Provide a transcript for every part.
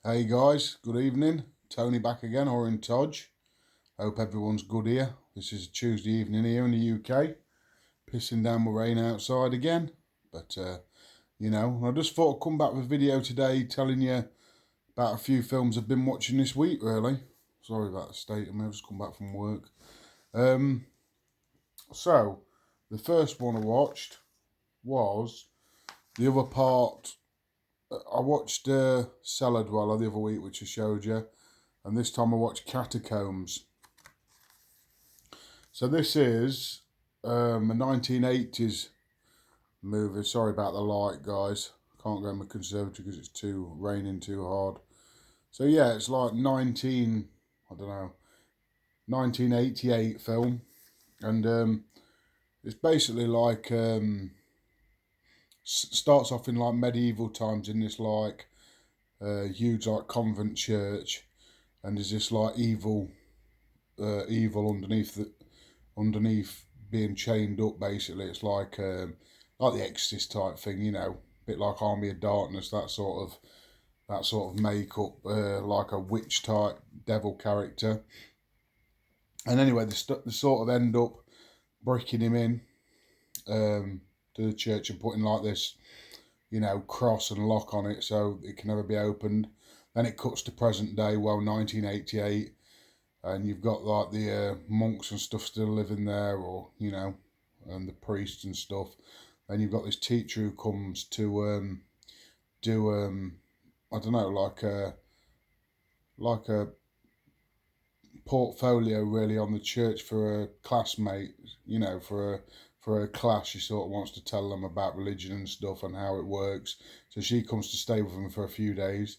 Hey guys, good evening. Tony back again, or in Todge. Hope everyone's good here. This is a Tuesday evening here in the UK. Pissing down with rain outside again. But, I just thought I'd come back with a video today telling you about a few films I've been watching this week, really. Sorry about the state of me, I've just come back from work. So, the first one I watched was the other part. I watched Cellar Dweller the other week, which I showed you. And this time I watched Catacombs. So this is a 1980s movie. Sorry about the light, guys. Can't go in my conservatory because it's too raining too hard. So yeah, it's like 1988 film, and it's basically like starts off in like medieval times in this like huge like convent church, and there's this like evil underneath being chained up. Basically, it's like the Exorcist type thing, a bit like Army of Darkness, that sort of makeup, like a witch type devil character. And anyway, they sort of end up breaking him in to the church and putting like this, cross and lock on it so it can never be opened. Then it cuts to present day, 1988, and you've got like the monks and stuff still living there, or and the priests and stuff. Then you've got this teacher who comes to do I don't know, like a portfolio really on the church for a classmate, for a class. She sort of wants to tell them about religion and stuff and how it works. So she comes to stay with them for a few days,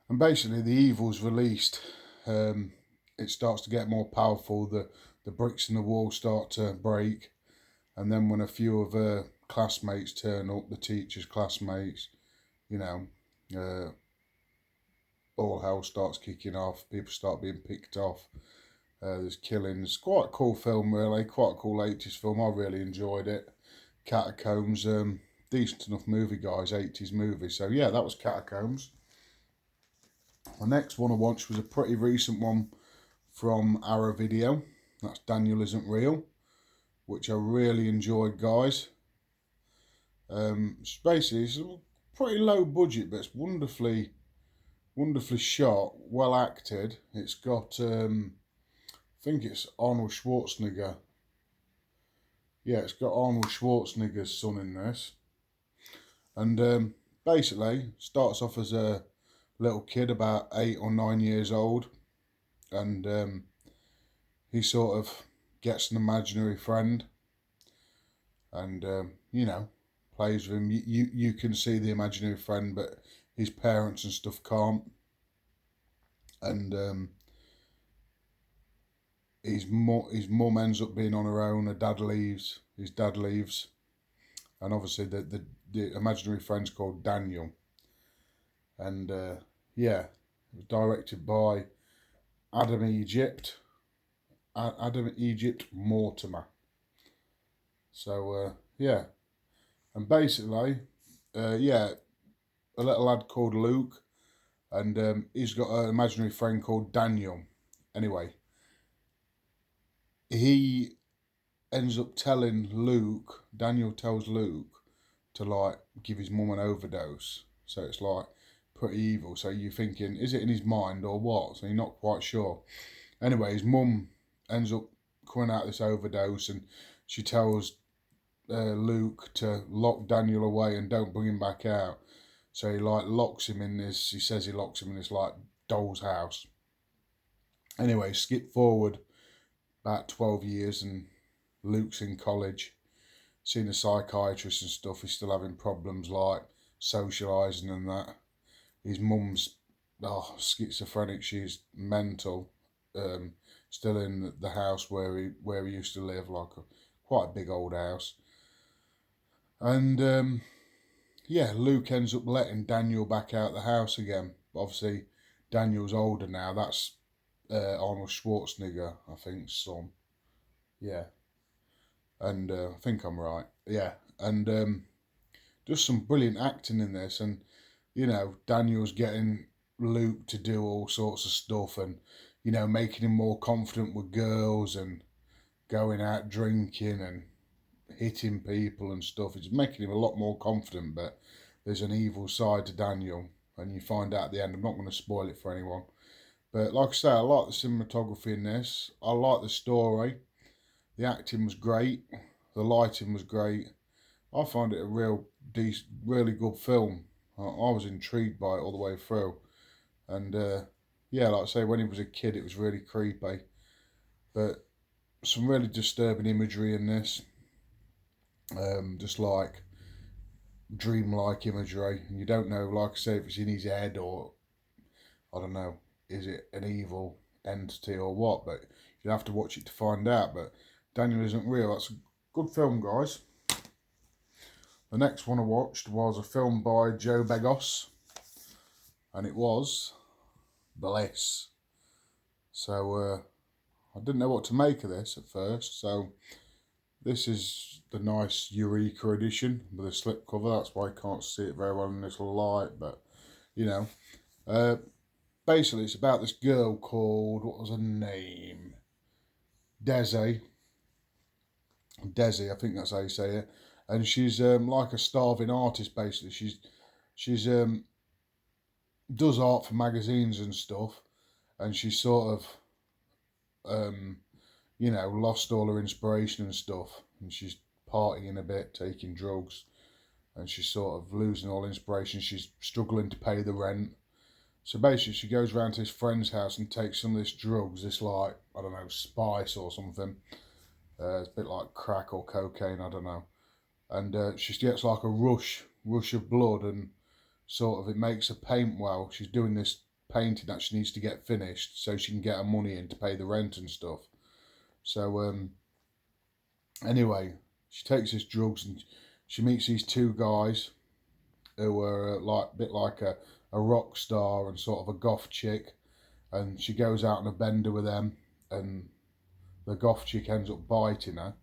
and basically the evil's released. It starts to get more powerful. The bricks in the wall start to break, and then when a few of her classmates turn up, the teacher's classmates, you know, uh, all hell starts kicking off. People start being picked off. There's killings. Quite a cool film, really. Quite a cool 80s film. I really enjoyed it. Catacombs, decent enough movie, guys. 80s movie. So yeah, that was Catacombs. The next one I watched was a pretty recent one from Arrow Video. That's Daniel Isn't Real, which I really enjoyed, guys. It's a pretty low budget, but it's wonderfully shot, well acted. It's got, I think it's Arnold Schwarzenegger. Yeah, it's got Arnold Schwarzenegger's son in this, and basically starts off as a little kid about 8 or 9 years old, and he sort of gets an imaginary friend, and plays with him. You can see the imaginary friend, but his parents and stuff can't. And his mum ends up being on her own. His dad leaves, and obviously the imaginary friend's called Daniel. And yeah, it was directed by Adam Egypt, Mortimer. So yeah, and basically, yeah, a little lad called Luke, and he's got an imaginary friend called Daniel. Anyway, he ends up telling Luke. Daniel tells Luke to like give his mum an overdose. So it's like pretty evil. So you're thinking, is it in his mind or what? So you're not quite sure. Anyway, his mum ends up coming out of this overdose, and she tells Luke to lock Daniel away and don't bring him back out. So he like locks him in this. He says he locks him in this like doll's house. Anyway, skip forward about 12 years, and Luke's in college, seeing a psychiatrist and stuff. He's still having problems like socialising and that. His mum's schizophrenic. She's mental. Still in the house where he used to live, like quite a big old house. And yeah, Luke ends up letting Daniel back out the house again. Obviously, Daniel's older now. That's Arnold Schwarzenegger, I think, son. Yeah, and I think I'm right. Yeah, and just some brilliant acting in this, and Daniel's getting Luke to do all sorts of stuff, and you know, making him more confident with girls and going out drinking and hitting people and stuff. It's making him a lot more confident, but there's an evil side to Daniel, and you find out at the end. I'm not going to spoil it for anyone, but like I say, I like the cinematography in this. I like the story. The acting was great. The lighting was great. I find it a real decent, really good film. I was intrigued by it all the way through, and yeah, like I say, when he was a kid, it was really creepy, but some really disturbing imagery in this. Just like dreamlike imagery, and you don't know, like I say, if it's in his head or I don't know, is it an evil entity or what? But you have to watch it to find out. But Daniel isn't real. That's a good film, guys. The next one I watched was a film by Joe Begos, and it was Ballast. So I didn't know what to make of this at first. So this is the nice Eureka edition with a slipcover. That's why I can't see it very well in this light. But you know, basically it's about this girl called, what was her name? Desi. Desi, I think that's how you say it. And she's like a starving artist. Basically, she's does art for magazines and stuff, and she's sort of you know, lost all her inspiration and stuff, and she's partying a bit, taking drugs, and she's sort of losing all inspiration. She's struggling to pay the rent. So basically, she goes around to his friend's house and takes some of this drugs, this like, I don't know, spice or something. It's a bit like crack or cocaine, I don't know. And she gets like a rush of blood, and sort of it makes her paint well. She's doing this painting that she needs to get finished so she can get her money in to pay the rent and stuff. So anyway, she takes this drugs and she meets these two guys who are like a bit like a rock star and sort of a goth chick, and she goes out on a bender with them, and the goth chick ends up biting her,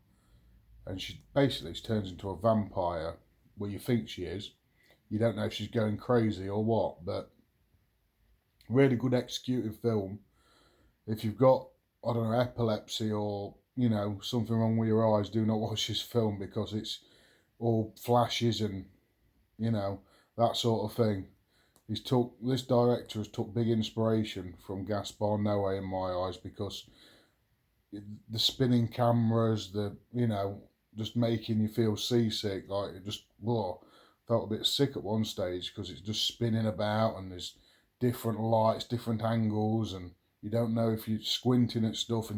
and she basically turns into a vampire. Well, you think she is. You don't know if she's going crazy or what, but really good executed film. If you've got, I don't know, epilepsy or, you know, something wrong with your eyes, do not watch this film because it's all flashes and, you know, that sort of thing. This director has took big inspiration from Gaspar Noé in my eyes, because the spinning cameras, the, you know, just making you feel seasick, like it just, whoa, felt a bit sick at one stage because it's just spinning about and there's different lights, different angles, and you don't know if you're squinting at stuff.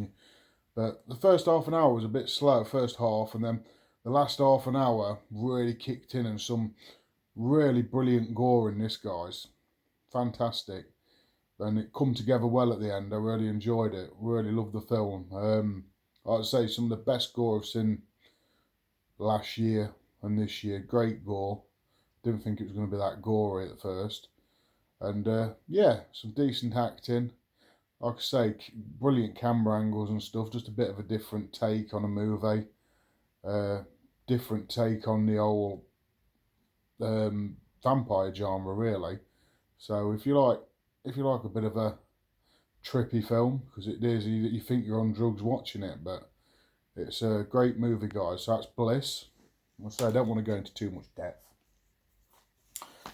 But the first half an hour was a bit slow, first half, and then the last half an hour really kicked in, and some really brilliant gore in this, guys. Fantastic. And it come together well at the end. I really enjoyed it. Really loved the film. I'd say some of the best gore I've seen last year and this year. Great gore. Didn't think it was going to be that gory at first. And yeah, some decent acting. Like I say, brilliant camera angles and stuff. Just a bit of a different take on a movie. Different take on the whole vampire genre, really. So if you like a bit of a trippy film, because it is, you think you're on drugs watching it, but it's a great movie, guys. So that's Bliss. I say I don't want to go into too much depth.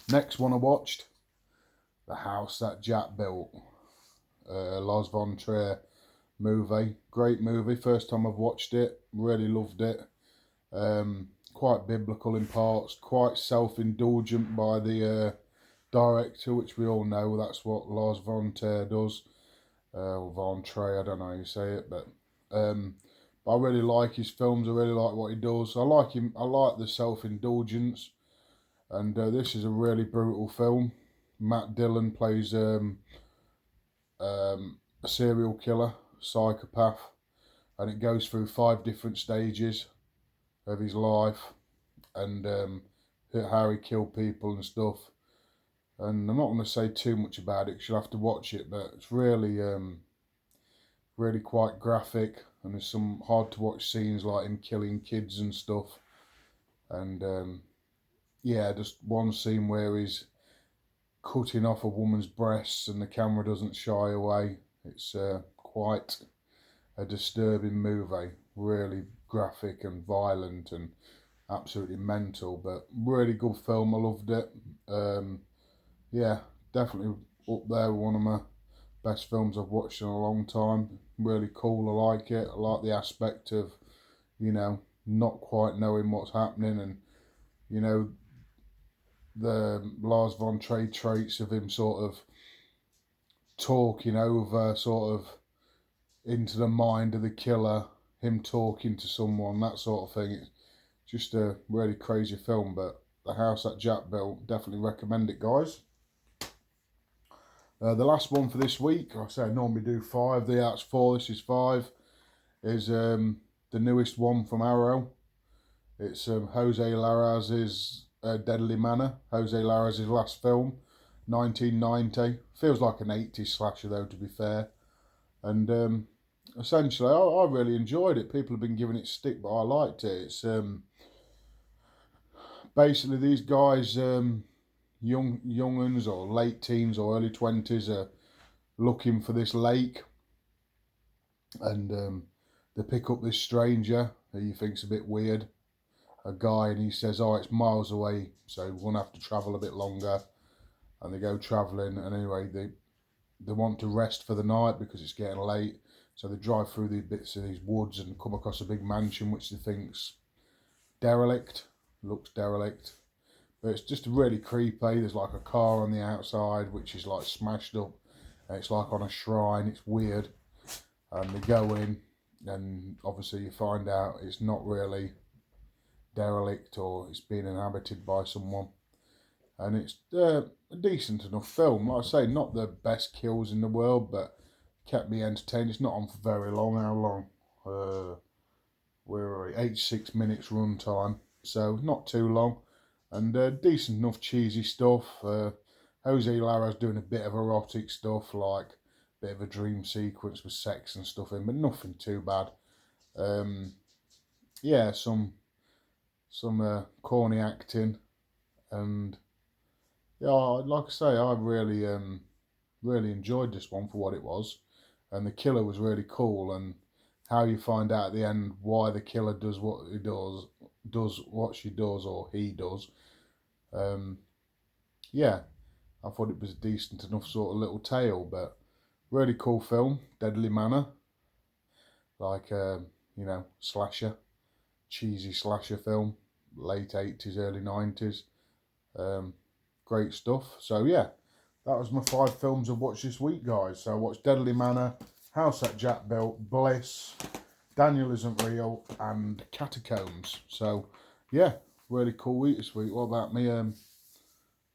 Next one I watched, The House That Jack Built. Lars von Trier movie. Great movie. First time I've watched it. Really loved it. Quite biblical in parts. Quite self-indulgent by the director, which we all know that's what Lars von Trier does. Or von Trier, I don't know how you say it, but I really like his films. I really like what he does. I like him. I like the self-indulgence, and this is a really brutal film. Matt Dillon plays a serial killer, psychopath, and it goes through 5 different stages of his life, and how he killed people and stuff. And I'm not going to say too much about it because you'll have to watch it, but it's really, really quite graphic, and there's some hard to watch scenes like him killing kids and stuff. And yeah, just one scene where cutting off a woman's breasts and the camera doesn't shy away. It's quite a disturbing movie, really graphic and violent and absolutely mental, but really good film. I loved it. Yeah, definitely up there, one of my best films I've watched in a long time. Really cool, I like it. I like the aspect of, not quite knowing what's happening, and the Lars von Trier traits of him sort of talking over sort of into the mind of the killer, him talking to someone, that sort of thing. It's just a really crazy film, but The House That Jack Built, definitely recommend it, guys. The last one for this week, I say I normally do 5, that's 4, this is 5, is the newest one from Arrow. It's Jose Larraz's Deadly Manor, Jose Larraz's last film, 1990. Feels like an 80s slasher though, to be fair. And essentially, I really enjoyed it. People have been giving it stick, but I liked it. It's basically these guys, younguns or late teens or early 20s, are looking for this lake, and they pick up this stranger who he thinks a bit weird, a guy, and he says, "Oh, it's miles away, so we're gonna have to travel a bit longer." And they go travelling, and anyway, they want to rest for the night because it's getting late. So they drive through these bits of these woods and come across a big mansion which they think's derelict, looks derelict. But it's just really creepy. There's like a car on the outside which is like smashed up. And it's like on a shrine. It's weird. And they go in, and obviously you find out it's not really derelict, or it's being inhabited by someone. And it's a decent enough film. Like I say, not the best kills in the world, but kept me entertained. It's not on for very long. How long? Where are we? 86 minutes run time, so not too long, and decent enough cheesy stuff. Jose Larra's doing a bit of erotic stuff, like a bit of a dream sequence with sex and stuff in, but nothing too bad. Yeah, some corny acting, and yeah, like I say, I really enjoyed this one for what it was, and the killer was really cool, and how you find out at the end why the killer does what he does what she does or he does. Yeah, I thought it was a decent enough sort of little tale, but really cool film, Deadly Manor, like slasher, cheesy slasher film, late 80s, early 90s. Great stuff. So yeah, that was my 5 films I've watched this week, guys. So I watched Deadly Manor, House That Jack Built, Bliss, Daniel Isn't Real, and Catacombs. So yeah, really cool week this week. What about me?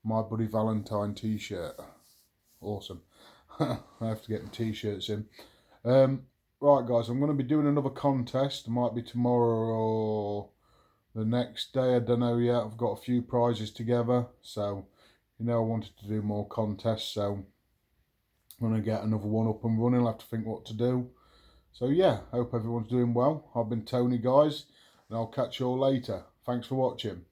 My Buddy Valentine t-shirt. Awesome. I have to get my t-shirts in. Right, guys, I'm going to be doing another contest. It might be tomorrow or the next day. I don't know yet. I've got a few prizes together, so I wanted to do more contests, so I'm going to get another one up and running. I'll have to think what to do. So yeah, hope everyone's doing well. I've been Tony, guys, and I'll catch you all later. Thanks for watching.